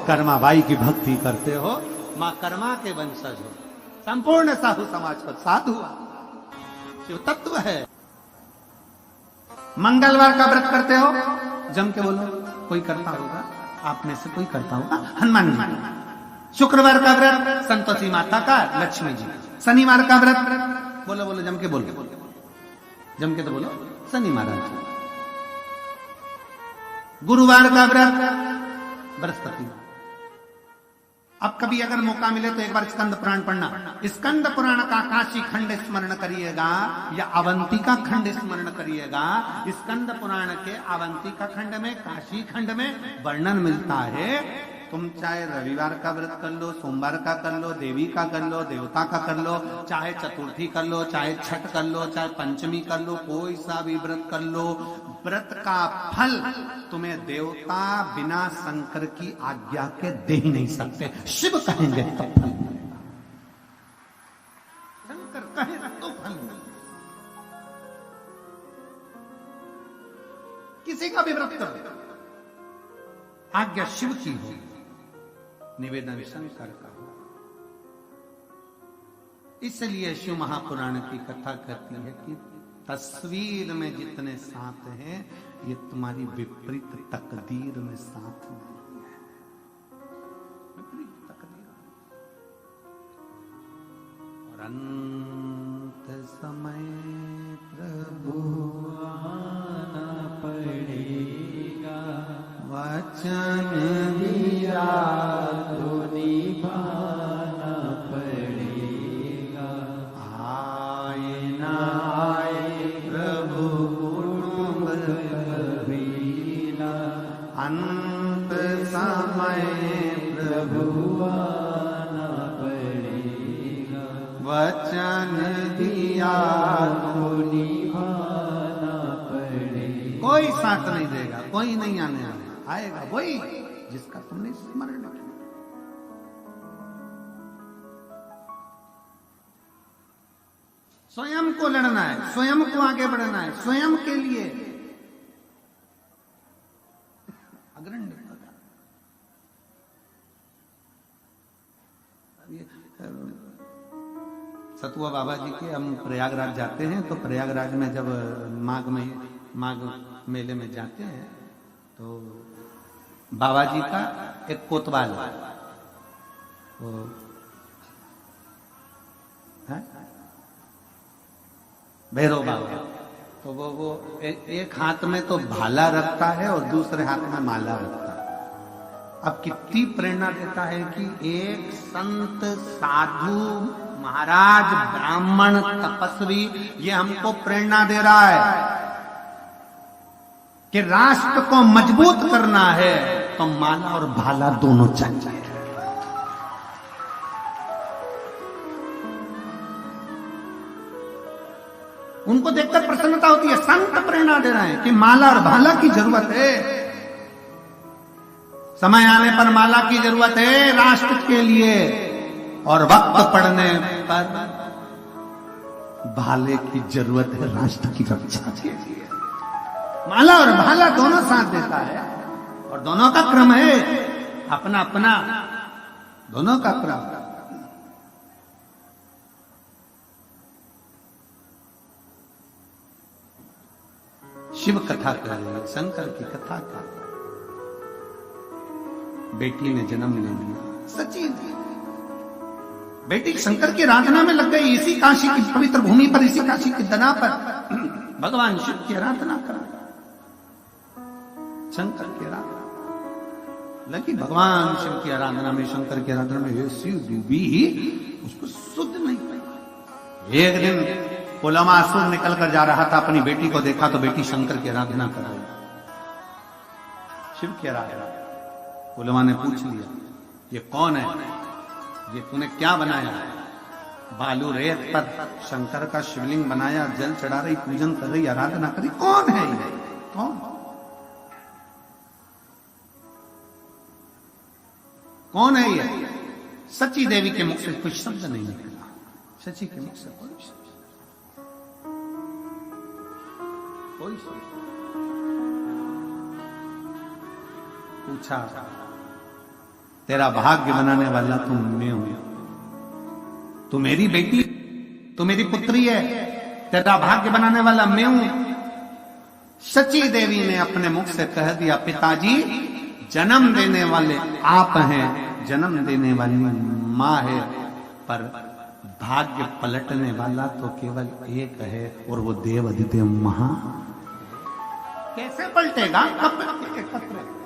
कर्माबाई की भक्ति करते हो, मां कर्मा के वंशज हो। संपूर्ण साहू समाज को साधुवाद, शिव तत्व है। मंगलवार का व्रत करते हो, जम के बोलो, कोई करता होगा आप में से, कोई करता होगा, हनुमान जी। शुक्रवार का व्रत संतोषी माता का, लक्ष्मी जी। शनिवार का व्रत, बोलो बोलो, जम के बोलो, जम के तो बोलो, शनि महाराज जी। गुरुवार का व्रत बृहस्पति। अब कभी अगर मौका मिले तो एक बार स्कंद पुराण पढ़ना। स्कंद पुराण का काशी खंड स्मरण करिएगा या अवंतिका खंड स्मरण करिएगा। स्कंद पुराण के अवंतिका खंड में, काशी खंड में वर्णन मिलता है। तुम चाहे रविवार का व्रत कर लो, सोमवार का कर लो, देवी का कर लो, देवता का कर लो, चाहे चतुर्थी कर लो, चाहे छठ कर लो, चाहे पंचमी कर लो, कोई सा भी व्रत कर लो, व्रत का फल तुम्हें देवता बिना शंकर की आज्ञा के दे ही नहीं सकते। शिव कहेंगे तब फल मिलेगा, शंकर कहे तो फल मिलेगा। किसी का भी व्रत करो, आज्ञा शिव की हो, निवेदन शंकर का हो। इसलिए शिव महापुराण की कथा कहती है कि तस्वीर में जितने साथ हैं, ये तुम्हारी विपरीत तकदीर में साथ नहीं है। विपरीत तकदीर। और अंत समय प्रभु आना पड़ेगा, वचन दिया तो निभाना पड़ेगा। आए ना आए प्रभु कुटुंब कबीला, अंत समय प्रभु आना पड़ेगा। वचन दिया तो निभाना पड़ेगा। कोई साथ नहीं देगा, कोई नहीं आने आने आएगा वही जिसका तुमने स्मरण किया। स्वयं को लड़ना है, स्वयं को आगे बढ़ना है, स्वयं के लिए अग्रणी होगा। सतुआ बाबा जी के हम प्रयागराज जाते हैं, तो प्रयागराज में जब माघ मेले में जाते हैं तो बाबा जी का एक कोतवाल है, वो है भैरव बाबा। तो वो एक हाथ में तो भाला रखता है और दूसरे हाथ में माला रखता है। अब कितनी प्रेरणा देता है कि एक संत, साधु, महाराज, ब्राह्मण, तपस्वी ये हमको प्रेरणा दे रहा है कि राष्ट्र को मजबूत करना है तो माला और भाला दोनों चाहिए। उनको देखकर प्रसन्नता होती है। संत प्रेरणा दे रहे हैं कि माला और भाला की जरूरत है, समय आने पर माला की जरूरत है राष्ट्र के लिए, और वक्त पड़ने पर भाले की जरूरत है राष्ट्र की रक्षा के लिए। माला और भाला दोनों साथ देता है और दोनों का क्रम है अपना अपना, दोनों का क्रम। शिव कथा कर रही है, शंकर की कथा कर रही है। बेटी ने जन्म ले लिया, सची बेटी शंकर की आराधना में लग गई। इसी काशी की पवित्र भूमि पर, इसी काशी की दना पर भगवान शिव की आराधना कर, शंकर की आराधना लगी। भगवान शिव की आराधना में, शंकर की आराधना में ऐसी डूबी उसको सुध नहीं पाई। एक दिन पुलमासुर निकल कर जा रहा था, अपनी बेटी को देखा तो बेटी शंकर की आराधना कर रही, शिव की आराधना। पुलमा ने पूछ लिया ये कौन है, ये तूने क्या बनाया? बालू रेत पर शंकर का शिवलिंग बनाया, जल चढ़ा रही, पूजन कर रही, आराधना कर रही, कौन है ये? कौन है ये? सची देवी के मुख से कुछ शब्द नहीं निकला, सची के मुख से कोई शब्द, कोई शब्द। पूछा तेरा भाग्य बनाने वाला तुम मैं हूं, तू मेरी बेटी, तू मेरी पुत्री है, तेरा भाग्य बनाने वाला मैं हूं। सची देवी ने अपने मुख से कह दिया पिताजी जन्म देने वाले आप हैं, जन्म देने वाली मां है, पर भाग्य पलटने वाला तो केवल एक है और वो देव अधिदेव महा। कैसे पलटेगा? कब एकत्र